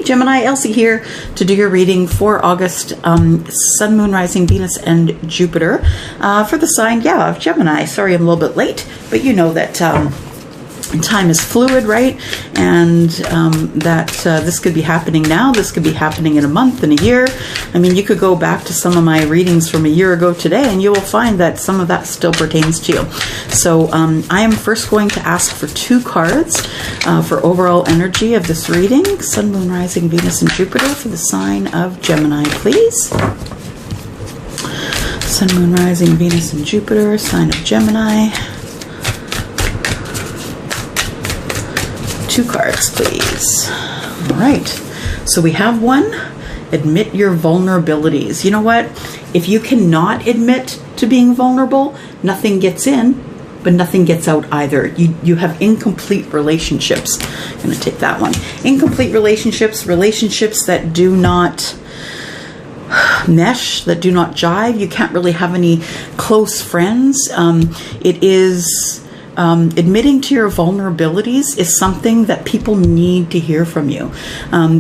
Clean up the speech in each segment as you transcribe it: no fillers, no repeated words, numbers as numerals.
Hey Gemini, Elsie here to do your reading for August, Sun, Moon, Rising, Venus, and Jupiter for the sign, of Gemini. Sorry I'm a little bit late, but you know that time is fluid, right? And that this could be happening now, this could be happening in a month, in a year. I mean, you could go back to some of my readings from a year ago today and you will find that some of that still pertains to you. So I am first going to ask for 2 cards for overall energy of this reading. Sun, Moon, Rising, Venus, and Jupiter for the sign of Gemini, please. Sun, Moon, Rising, Venus, and Jupiter, sign of Gemini. 2 cards, please. All right. So we have one. Admit your vulnerabilities. You know what? If you cannot admit to being vulnerable, nothing gets in, but nothing gets out either. You have incomplete relationships. I'm going to take that one. Incomplete relationships, relationships that do not mesh, that do not jive. You can't really have any close friends. It is... admitting to your vulnerabilities is something that people need to hear from you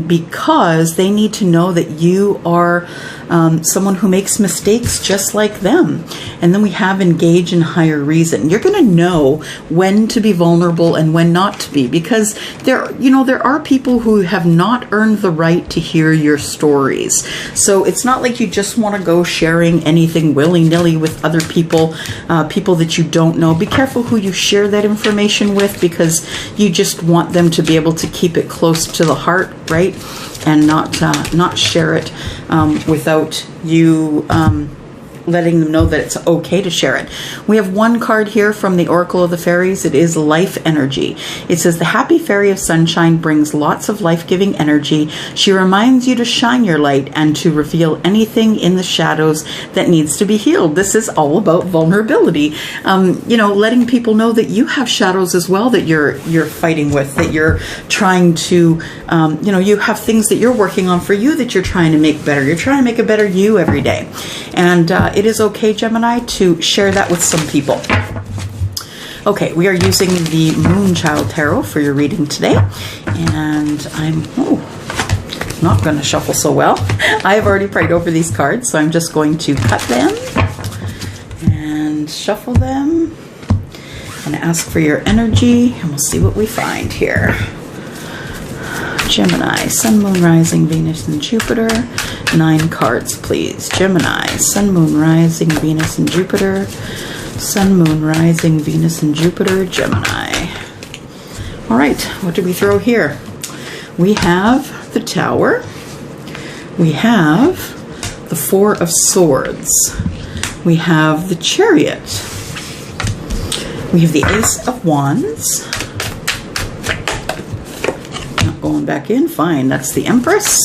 because they need to know that you are someone who makes mistakes just like them. And then we have engage in higher reason. You're going to know when to be vulnerable and when not to be, because there are people who have not earned the right to hear your stories. So it's not like you just want to go sharing anything willy-nilly with other people, people that you don't know. Be careful who you share that information with, because you just want them to be able to keep it close to the heart, right? And not share it without you letting them know that it's okay to share it. We have one card here from the Oracle of the Fairies. It is life energy. It says, the happy fairy of sunshine brings lots of life-giving energy. She reminds you to shine your light and to reveal anything in the shadows that needs to be healed. This is all about vulnerability. Letting people know that you have shadows as well that you're fighting with, that you're trying to, you have things that you're working on for you that you're trying to make better. You're trying to make a better you every day. And it is okay, Gemini, to share that with some people. Okay, we are using the Moonchild Tarot for your reading today. And I'm not going to shuffle so well. I have already prayed over these cards, so I'm just going to cut them and shuffle them and ask for your energy, and we'll see what we find here. Gemini, Sun, Moon, Rising, Venus, and Jupiter. 9 cards, please. Gemini, Sun, Moon, Rising, Venus, and Jupiter. Sun, Moon, Rising, Venus, and Jupiter. Gemini. All right, what do we throw here? We have the Tower. We have the 4 of Swords. We have the Chariot. We have the Ace of Wands. Going back in, fine. That's the Empress.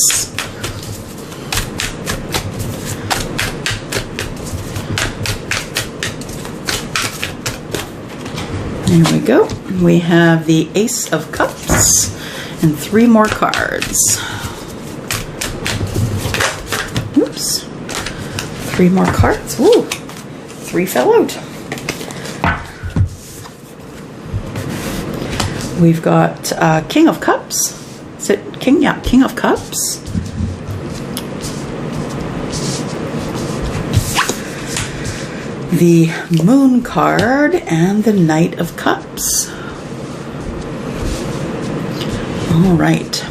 There we go. We have the Ace of Cups and 3 more cards. Oops. 3 more cards. Ooh, 3 fell out. We've got King of Cups. Is it King? Yeah, King of Cups. The Moon card and the Knight of Cups. All right.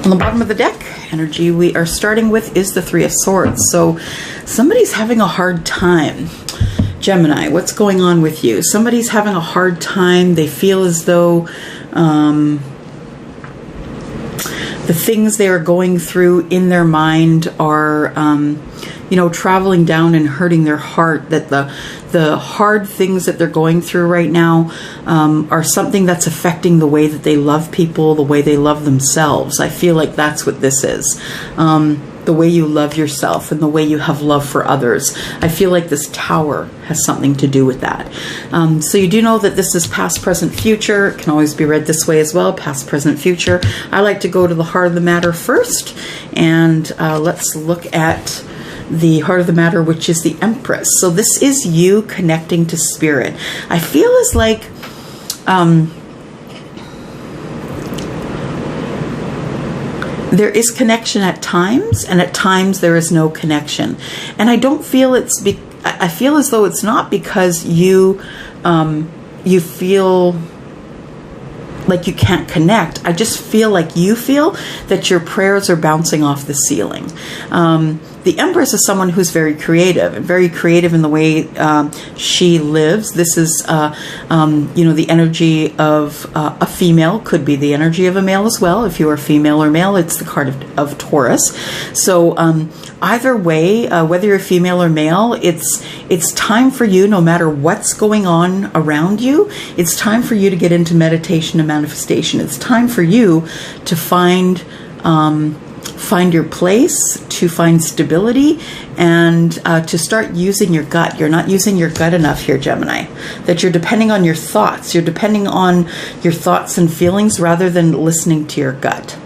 On the bottom of the deck, energy we are starting with is the 3 of Swords. So somebody's having a hard time. Gemini, what's going on with you? Somebody's having a hard time. They feel as though the things they are going through in their mind are, traveling down and hurting their heart. That the hard things that they're going through right now are something that's affecting the way that they love people, the way they love themselves. I feel like that's what this is. The way you love yourself and the way you have love for others. I feel like this Tower has something to do with that. So you do know that this is past, present, future. It can always be read this way as well, past, present, future. I like to go to the heart of the matter first, and let's look at the heart of the matter, which is the Empress. So this is you connecting to spirit. I feel as like... there is connection at times, and at times there is no connection. And I don't feel I feel as though it's not because you feel like you can't connect. I just feel like you feel that your prayers are bouncing off the ceiling. The Empress is someone who's very creative in the way she lives. This is, the energy of a female, could be the energy of a male as well. If you are female or male, it's the card of Taurus. So either way, whether you're female or male, it's time for you, no matter what's going on around you, it's time for you to get into meditation and manifestation. It's time for you to find your place, to find stability, and to start using your gut. You're not using your gut enough here, Gemini. That you're depending on your thoughts. You're depending on your thoughts and feelings rather than listening to your gut.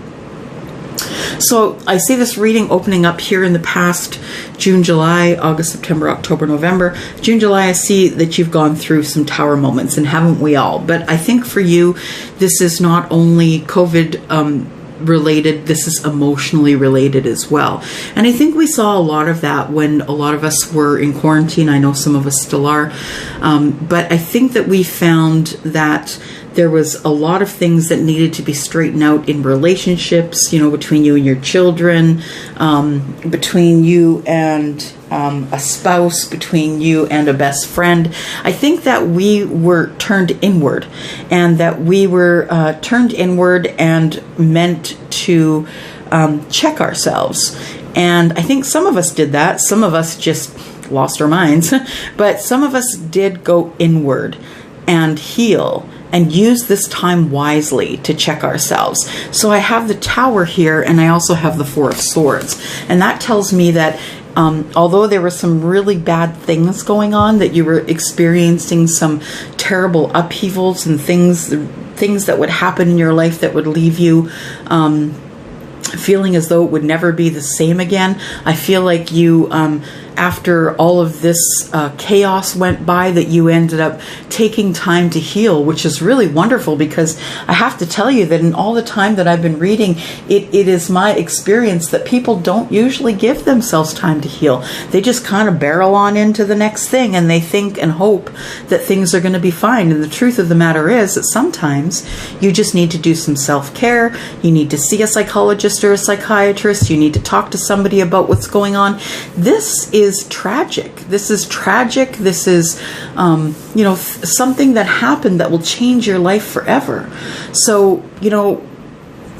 So I see this reading opening up here in the past June, July, August, September, October, November. June, July, I see that you've gone through some tower moments, and haven't we all? But I think for you, this is not only COVID related, this is emotionally related as well. And I think we saw a lot of that when a lot of us were in quarantine. I know some of us still are. But I think that we found that there was a lot of things that needed to be straightened out in relationships, between you and your children, between you and a spouse, between you and a best friend. I think that we were turned inward, and that we were turned inward and meant to check ourselves. And I think some of us did that. Some of us just lost our minds, but some of us did go inward and heal and use this time wisely to check ourselves. So I have the Tower here, and I also have the Four of Swords. And that tells me that although there were some really bad things going on, that you were experiencing some terrible upheavals and things that would happen in your life that would leave you feeling as though it would never be the same again. I feel like you, after all of this chaos went by, that you ended up taking time to heal, which is really wonderful, because I have to tell you that in all the time that I've been reading, it is my experience that people don't usually give themselves time to heal. They just kind of barrel on into the next thing, and they think and hope that things are going to be fine. And the truth of the matter is that sometimes you just need to do some self-care. You need to see a psychologist or a psychiatrist. You need to talk to somebody about what's going on. This is tragic. This is tragic. This is, something that happened that will change your life forever. So,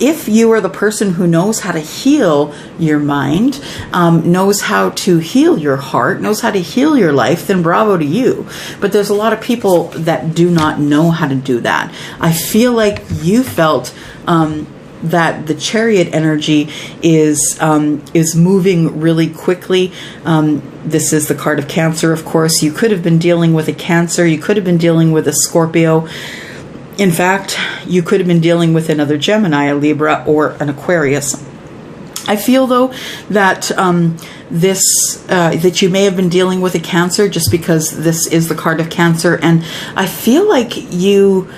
if you are the person who knows how to heal your mind, knows how to heal your heart, knows how to heal your life, then bravo to you. But there's a lot of people that do not know how to do that. I feel like you felt that the Chariot energy is moving really quickly. This is the card of Cancer, of course. You could have been dealing with a Cancer. You could have been dealing with a Scorpio. In fact, you could have been dealing with another Gemini, a Libra, or an Aquarius. I feel, though, that that you may have been dealing with a Cancer, just because this is the card of Cancer, and I feel like you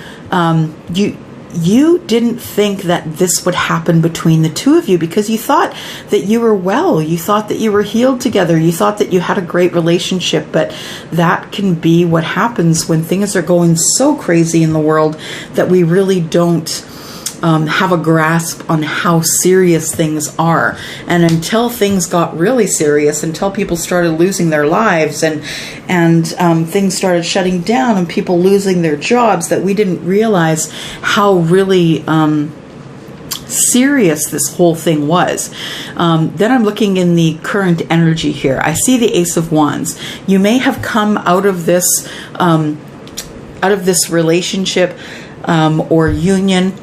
didn't think that this would happen between the two of you, because you thought that you were well. You thought that you were healed together. You thought that you had a great relationship. But that can be what happens when things are going so crazy in the world that we really don't have a grasp on how serious things are. And until things got really serious, until people started losing their lives and things started shutting down and people losing their jobs, that we didn't realize how really serious this whole thing was. Then I'm looking in the current energy here. I see the Ace of Wands. You may have come out of this relationship or union.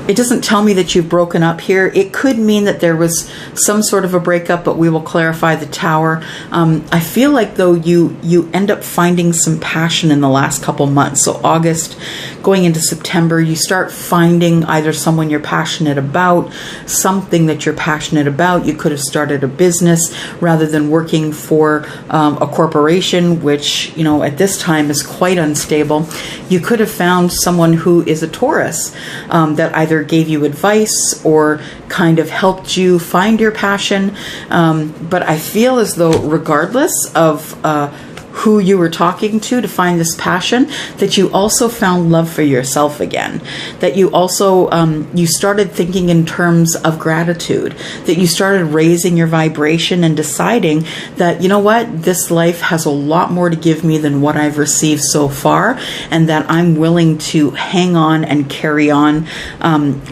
It doesn't tell me that you've broken up here. It could mean that there was some sort of a breakup, but we will clarify the Tower. I feel like, though, you end up finding some passion in the last couple months. So August, going into September, you start finding either someone you're passionate about, something that you're passionate about. You could have started a business rather than working for a corporation, which, at this time is quite unstable. You could have found someone who is a Taurus that either either gave you advice or kind of helped you find your passion. But I feel as though regardless of who you were talking to find this passion, that you also found love for yourself again, that you also you started thinking in terms of gratitude, that you started raising your vibration and deciding that, you know what, this life has a lot more to give me than what I've received so far, and that I'm willing to hang on and carry on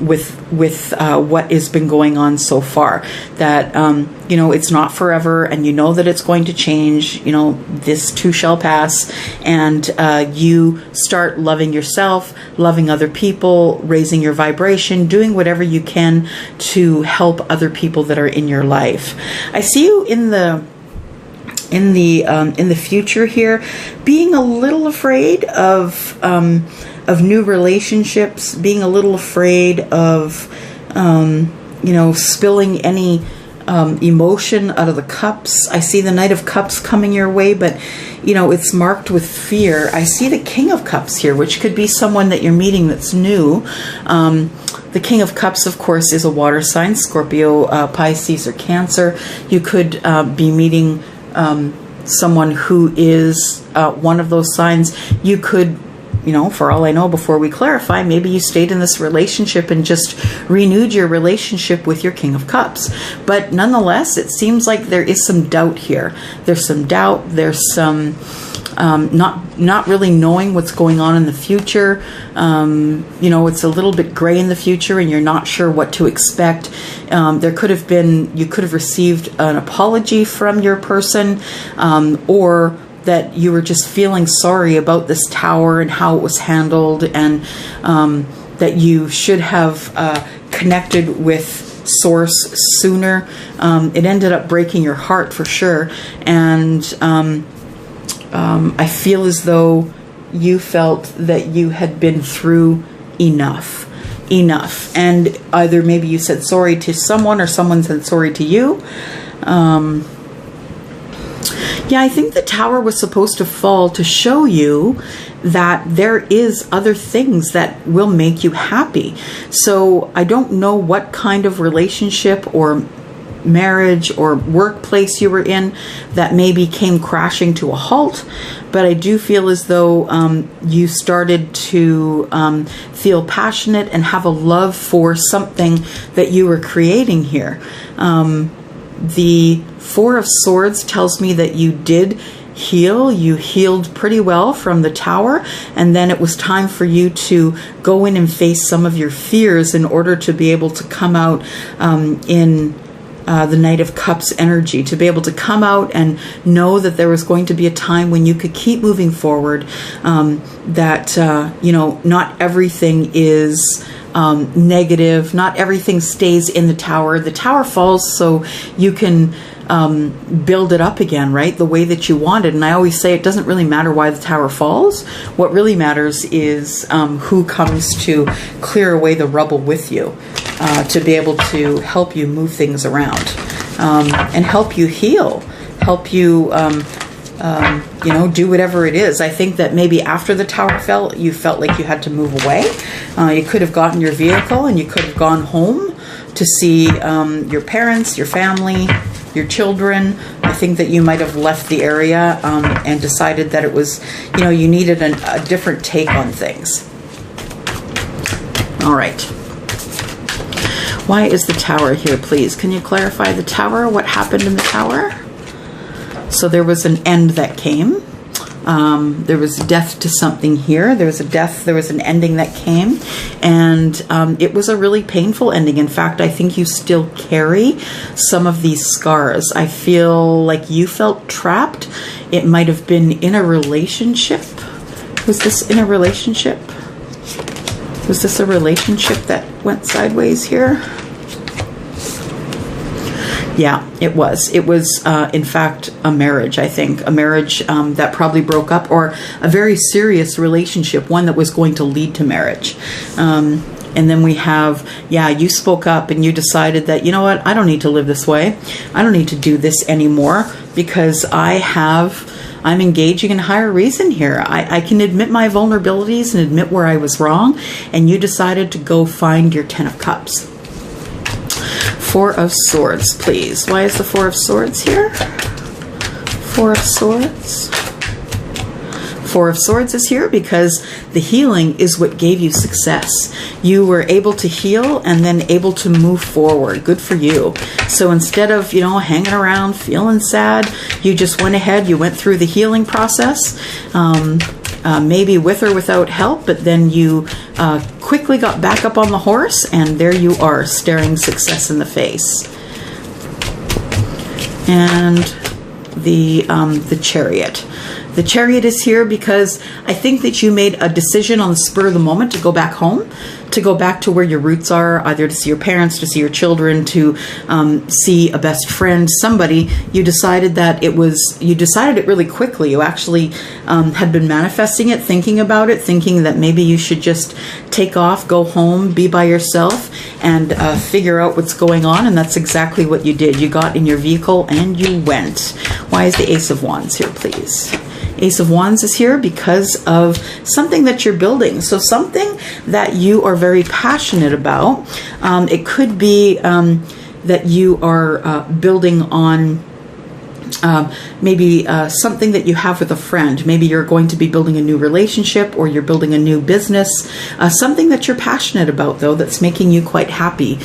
with what has been going on so far, that you know, it's not forever, and you know that it's going to change. You know, this too shall pass, and you start loving yourself, loving other people, raising your vibration, doing whatever you can to help other people that are in your life. I see you in the future here, being a little afraid of new relationships, being a little afraid of you know, spilling any emotion out of the cups. I see the Knight of Cups coming your way, but you know, it's marked with fear. I see the King of Cups here, which could be someone that you're meeting that's new. The King of Cups, of course, is a water sign, Scorpio, Pisces, or Cancer. You could be meeting someone who is one of those signs. You could, you know, for all I know, before we clarify, maybe you stayed in this relationship and just renewed your relationship with your King of Cups. But nonetheless, it seems like there is some doubt here. There's some doubt. There's some not really knowing what's going on in the future. You know, it's a little bit gray in the future, and you're not sure what to expect. You could have received an apology from your person, or that you were just feeling sorry about this tower and how it was handled, and that you should have connected with Source sooner. It ended up breaking your heart for sure, and I feel as though you felt that you had been through enough, and either maybe you said sorry to someone or someone said sorry to you. Yeah, I think the tower was supposed to fall to show you that there is other things that will make you happy. So I don't know what kind of relationship or marriage or workplace you were in that maybe came crashing to a halt, but I do feel as though you started to feel passionate and have a love for something that you were creating here. The Four of Swords tells me that you did heal. You healed pretty well from the tower, and then it was time for you to go in and face some of your fears in order to be able to come out in the Knight of Cups energy, to be able to come out and know that there was going to be a time when you could keep moving forward, that you know, not everything is negative, not everything stays in the tower. The tower falls so you can build it up again, right, the way that you wanted. And I always say it doesn't really matter why the tower falls. What really matters is who comes to clear away the rubble with you, to be able to help you move things around, and help you heal, help you you know, do whatever it is. I think that maybe after the tower fell, you felt like you had to move away. You could have gotten your vehicle and you could have gone home to see your parents, your family, your children. I think that you might have left the area and decided that it was, you know, you needed a different take on things. All right. Why is the tower here, please? Can you clarify the tower? What happened in the tower? So there was an end that came. There was death to something here. There was a death, there was an ending that came, and it was a really painful ending. In fact, I think you still carry some of these scars. I feel like you felt trapped. It might have been in a relationship. Was this in a relationship? Was this a relationship that went sideways here? Yeah, it was. It was, in fact, a marriage, I think. A marriage that probably broke up, or a very serious relationship, one that was going to lead to marriage. And then we have, yeah, you spoke up and you decided that, you know what, I don't need to live this way. I don't need to do this anymore because I have I'm engaging in higher reason here. I can admit my vulnerabilities and admit where I was wrong, and you decided to go find your 10 of Cups. 4 of Swords, please. Why is the 4 of Swords here? 4 of Swords. 4 of Swords is here because the healing is what gave you success. You were able to heal and then able to move forward. Good for you. So instead of, hanging around feeling sad, you just went ahead, you went through the healing process, maybe with or without help, but then you quickly got back up on the horse, and there you are, staring success in the face. And the Chariot. The Chariot is here because I think that you made a decision on the spur of the moment to go back home, to go back to where your roots are, either to see your parents, to see your children, to see a best friend, somebody. You decided it really quickly. You actually had been manifesting it, thinking about it, thinking that maybe you should just take off, go home, be by yourself, and figure out what's going on. And that's exactly what you did. You got in your vehicle and you went. Why is the Ace of Wands here, please? Ace of Wands is here because of something that you're building. So something that you are very passionate about. It could be that you are building on maybe something that you have with a friend. Maybe you're going to be building a new relationship, or you're building a new business. Something that you're passionate about, though, that's making you quite happy.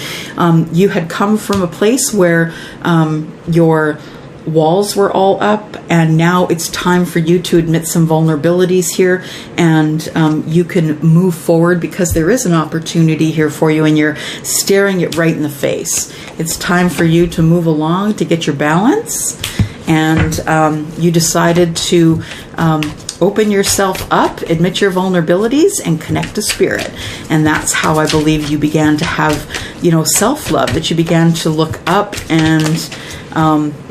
You had come from a place where your walls were all up, and now it's time for you to admit some vulnerabilities here, and you can move forward because there is an opportunity here for you, and you're staring it right in the face. It's time for you to move along to get your balance, and you decided to open yourself up, admit your vulnerabilities, and connect to spirit. And that's how I believe you began to have, self-love, that you began to look up, and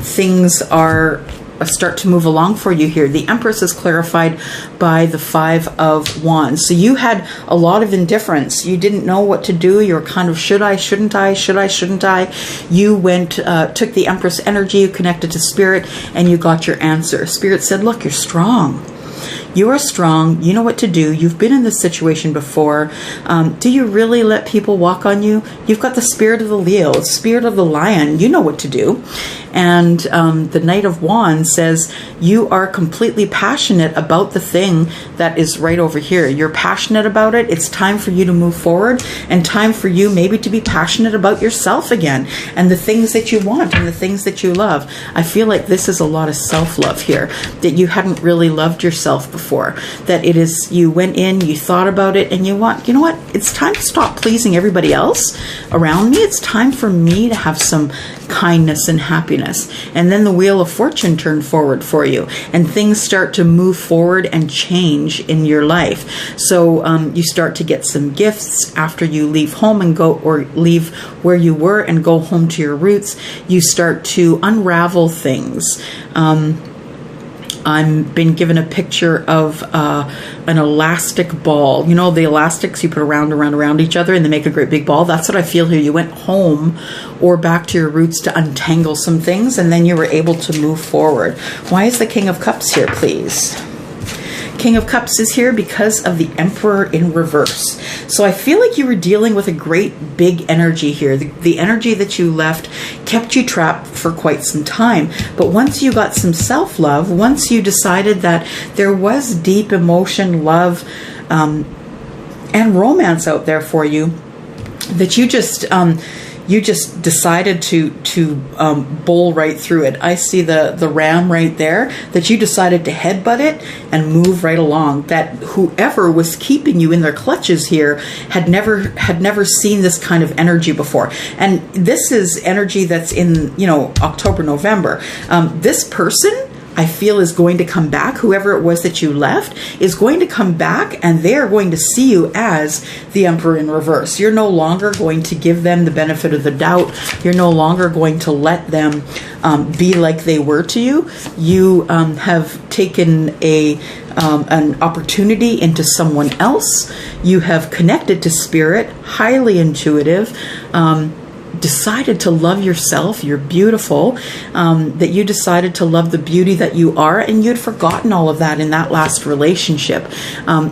things start to move along for you here. The Empress is clarified by the 5 of Wands. So you had a lot of indifference. You didn't know what to do. You were kind of, should I, shouldn't I, should I, shouldn't I? You went, took the Empress energy, you connected to spirit, and you got your answer. Spirit said, look, you're strong. You are strong. You know what to do. You've been in this situation before. Do you really let people walk on you? You've got the spirit of the Leo, the spirit of the lion. You know what to do. And the Knight of Wands says you are completely passionate about the thing that is right over here. You're passionate about it. It's time for you to move forward, and time for you maybe to be passionate about yourself again, and the things that you want and the things that you love. I feel like this is a lot of self-love here, that you hadn't really loved yourself before, that it is, you went in, you thought about it, and you know what? It's time to stop pleasing everybody else around me. It's time for me to have some kindness and happiness. And then the Wheel of Fortune turned forward for you, and things start to move forward and change in your life. So you start to get some gifts after you leave home and go, or leave where you were and go home to your roots. You start to unravel things. I've been given a picture of an elastic ball. You know, the elastics you put around each other and they make a great big ball. That's what I feel here. You went home or back to your roots to untangle some things, and then you were able to move forward. Why is the King of Cups here, please? King of Cups is here because of the Emperor in reverse. So I feel like you were dealing with a great big energy here. The energy that you left kept you trapped for quite some time. But once you got some self-love, once you decided that there was deep emotion, love, and romance out there for you, that you just decided to bowl right through it. I see the ram right there, that you decided to headbutt it and move right along. That whoever was keeping you in their clutches here had never seen this kind of energy before. And this is energy that's in, October, November. This person, I feel, is going to come back. Whoever it was that you left is going to come back, and they are going to see you as the Emperor in reverse. You're no longer going to give them the benefit of the doubt. You're no longer going to let them be like they were to you. You have taken an opportunity into someone else. You have connected to spirit, highly intuitive, decided to love yourself. You're beautiful. That you decided to love the beauty that you are, and you'd forgotten all of that in that last relationship.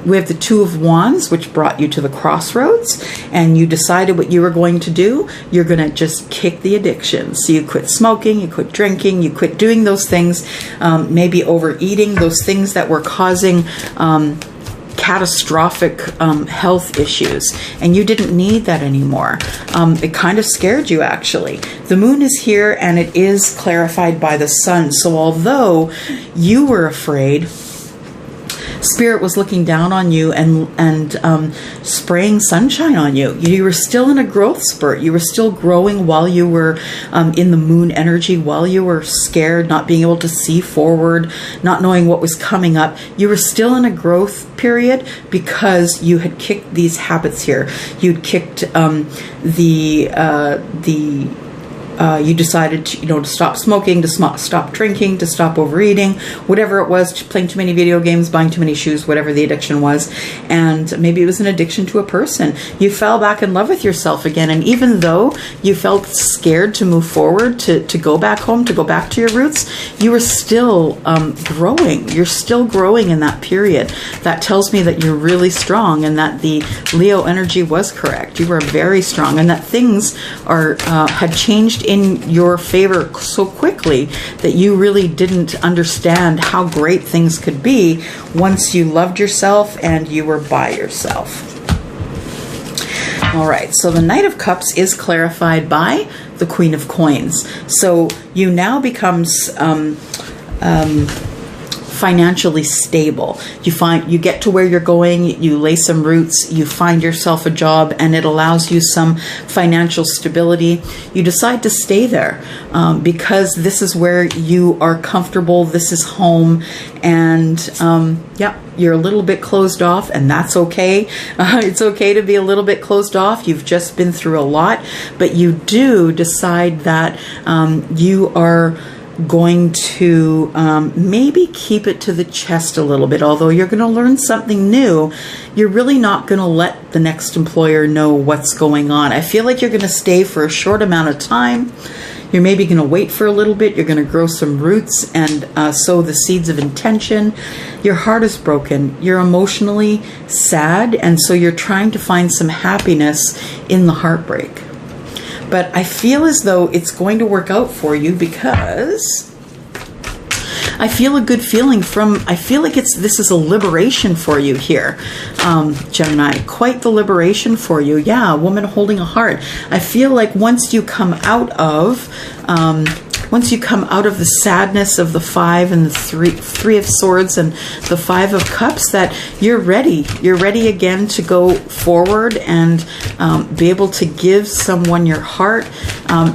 We have the Two of Wands, which brought you to the crossroads, and you decided what you were going to do. You're going to just kick the addiction. So you quit smoking, you quit drinking, you quit doing those things, maybe overeating, those things that were causing catastrophic health issues, and you didn't need that anymore. It kind of scared you, actually. The moon is here, and it is clarified by the sun. So although you were afraid, Spirit was looking down on you and spraying sunshine on you. You were still in a growth spurt. You were still growing while you were in the moon energy, while you were scared, not being able to see forward, not knowing what was coming up. You were still in a growth period because you had kicked these habits here. You'd kicked you decided to stop smoking, to stop drinking, to stop overeating, whatever it was, playing too many video games, buying too many shoes, whatever the addiction was. And maybe it was an addiction to a person. You fell back in love with yourself again. And even though you felt scared to move forward, to go back home, to go back to your roots, you were still growing. You're still growing in that period. That tells me that you're really strong, and that the Leo energy was correct. You were very strong, and that things had changed in your favor so quickly that you really didn't understand how great things could be once you loved yourself and you were by yourself. All right, so the Knight of Cups is clarified by the Queen of Coins. So you now becomes financially stable. You get to where you're going, you lay some roots, you find yourself a job, and it allows you some financial stability. You decide to stay there because this is where you are comfortable, this is home, and you're a little bit closed off, and that's okay. It's okay to be a little bit closed off. You've just been through a lot, but you do decide that you are going to maybe keep it to the chest a little bit. Although you're going to learn something new, you're really not going to let the next employer know what's going on. I feel like you're going to stay for a short amount of time. You're maybe going to wait for a little bit. You're going to grow some roots and sow the seeds of intention. Your heart is broken. You're emotionally sad, and so you're trying to find some happiness in the heartbreak. But I feel as though it's going to work out for you, because I feel a good feeling I feel like this is a liberation for you here, Gemini. Quite the liberation for you. Yeah, a woman holding a heart. I feel like once you come out of the sadness of the Five and the Three of Swords and the Five of Cups, that you're ready. You're ready again to go forward and be able to give someone your heart,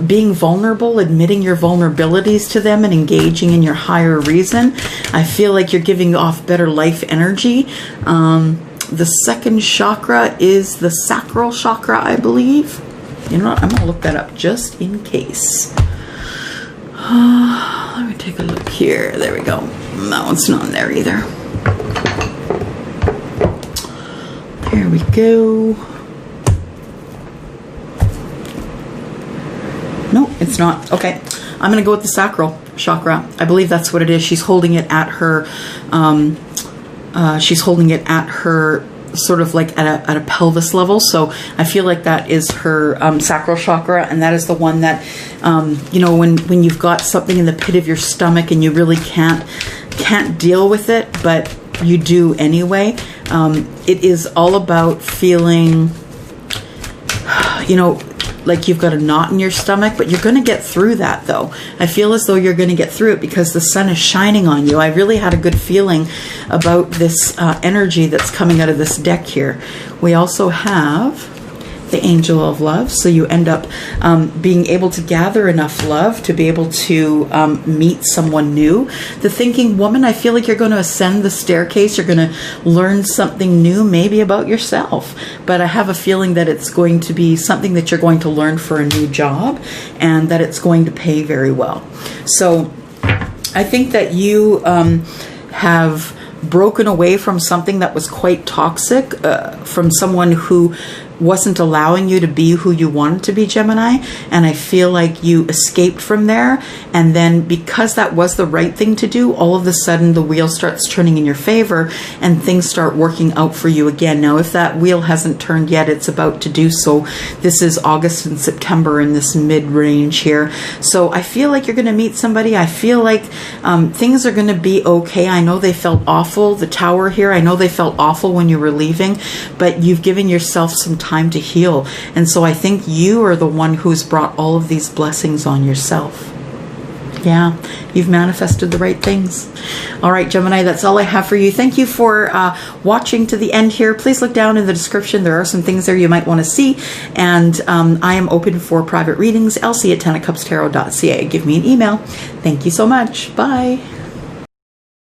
being vulnerable, admitting your vulnerabilities to them, and engaging in your higher reason. I feel like you're giving off better life energy. The second chakra is the sacral chakra, I believe. You know what? I'm going to look that up just in case. Let me take a look here. There we go. That one's not in there either. There we go. No, it's not. Okay. I'm going to go with the sacral chakra. I believe that's what it is. She's holding it at her, sort of like at a pelvis level. So I feel like that is her sacral chakra, and that is the one that, when you've got something in the pit of your stomach and you really can't deal with it, but you do anyway. It is all about feeling, like you've got a knot in your stomach, but you're going to get through that, though. I feel as though you're going to get through it because the sun is shining on you. I really had a good feeling about this energy that's coming out of this deck here. We also have the Angel of Love, so you end up being able to gather enough love to be able to meet someone new. The Thinking Woman, I feel like you're going to ascend the staircase. You're going to learn something new, maybe about yourself, but I have a feeling that it's going to be something that you're going to learn for a new job, and that it's going to pay very well. So I think that you have broken away from something that was quite toxic, from someone who wasn't allowing you to be who you wanted to be, Gemini, and I feel like you escaped from there, and then because that was the right thing to do, all of a sudden the wheel starts turning in your favor and things start working out for you again. Now, if that wheel hasn't turned yet, it's about to do so. This is August and September in this mid-range here. So I feel like you're going to meet somebody. I feel like things are going to be okay. I know they felt awful. The Tower here, I know they felt awful when you were leaving, but you've given yourself some time to heal. And so I think you are the one who's brought all of these blessings on yourself. Yeah, you've manifested the right things. All right, Gemini, that's all I have for you. Thank you for watching to the end here. Please look down in the description. There are some things there you might want to see. And I am open for private readings. Elsie at 10ofcupstarot.ca. Give me an email. Thank you so much. Bye.